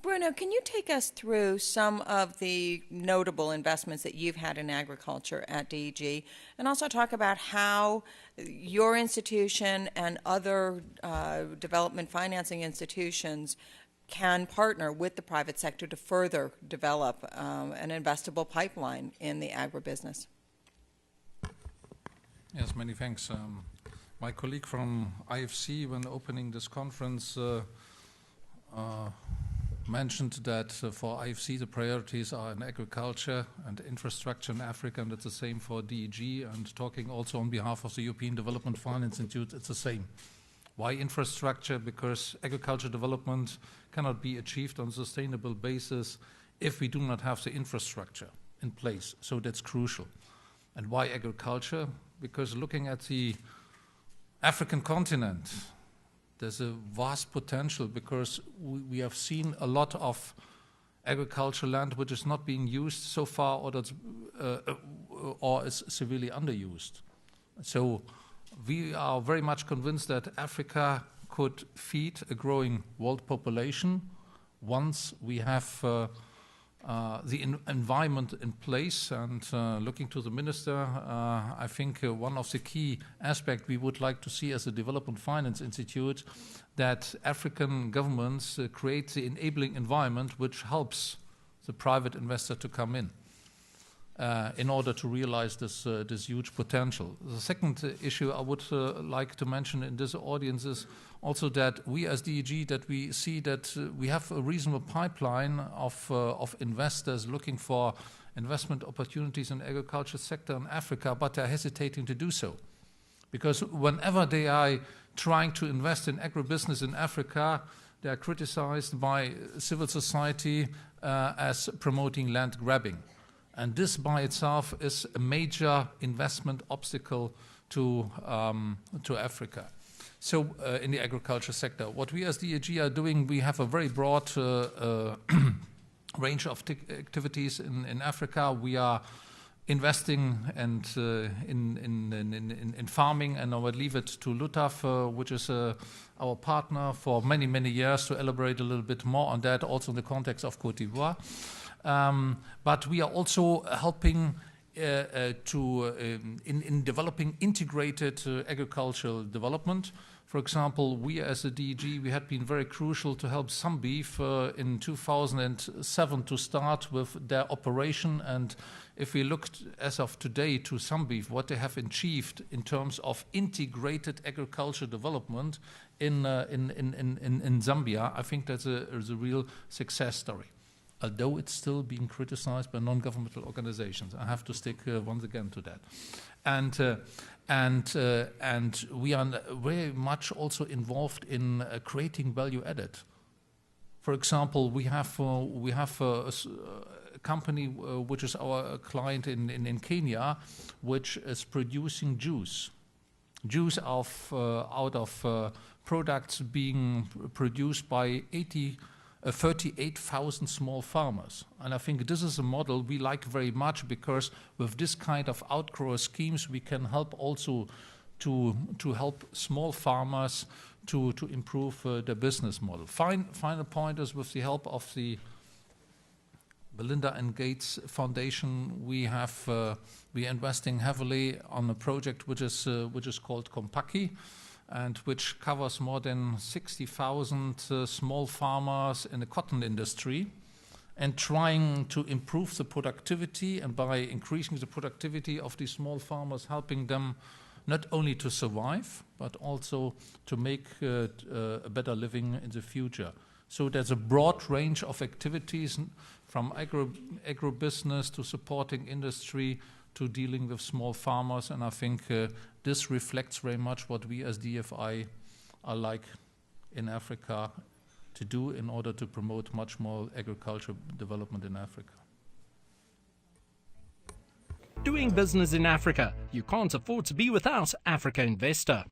Bruno, can you take us through some of the notable investments that you've had in agriculture at DEG, and also talk about how your institution and other development financing institutions can partner with the private sector to further develop an investable pipeline in the agribusiness? Yes, many thanks. My colleague from IFC, when opening this conference, mentioned that for IFC the priorities are in agriculture and infrastructure in Africa, and it's the same for DEG, and talking also on behalf of the European Development Finance Institute, it's the same. Why infrastructure? Because agriculture development cannot be achieved on a sustainable basis if we do not have the infrastructure in place, so that's crucial. And why agriculture? Because looking at the African continent, there's a vast potential, because we have seen a lot of agricultural land which is not being used so far, or is severely underused. So we are very much convinced that Africa could feed a growing world population once we have the environment in place. And looking to the minister, I think one of the key aspects we would like to see as a Development Finance Institute, that African governments create the enabling environment which helps the private investor to come in order to realize this huge potential. The second issue I would like to mention in this audience is also that we as DEG, that we see that we have a reasonable pipeline of investors looking for investment opportunities in the agriculture sector in Africa, but they're hesitating to do so. Because whenever they are trying to invest in agribusiness in Africa, they are criticized by civil society as promoting land grabbing. And this by itself is a major investment obstacle to Africa. So in the agriculture sector, what we as DEG are doing, we have a very broad range of activities in Africa. We are investing and in farming, and I would leave it to Lutaf, which is our partner for many, many years, to elaborate a little bit more on that, also in the context of Côte d'Ivoire. But we are also helping in developing integrated agricultural development. For example, we as a DEG, we had been very crucial to help Beef in 2007 to start with their operation. And if we looked as of today to Beef, what they have achieved in terms of integrated agriculture development in Zambia, I think that's a real success story. Although it's still being criticized by non-governmental organizations. I have to stick once again to that. And we are very much also involved in creating value added. For example, we have a company which is our client in Kenya, which is producing juice out of products being produced by 38,000 small farmers. And I think this is a model we like very much, because with this kind of outgrower schemes we can help also to help small farmers to improve their business model. Final point is, with the help of the Melinda and Gates Foundation, we are investing heavily on a project which is called Kompaki, and which covers more than 60,000 small farmers in the cotton industry, and trying to improve the productivity, and by increasing the productivity of these small farmers, helping them not only to survive, but also to make a better living in the future. So there's a broad range of activities, from agribusiness to supporting industry to dealing with small farmers, and I think this reflects very much what we as DFI are like in Africa to do in order to promote much more agricultural development in Africa. Doing business in Africa, you can't afford to be without Africa Investor.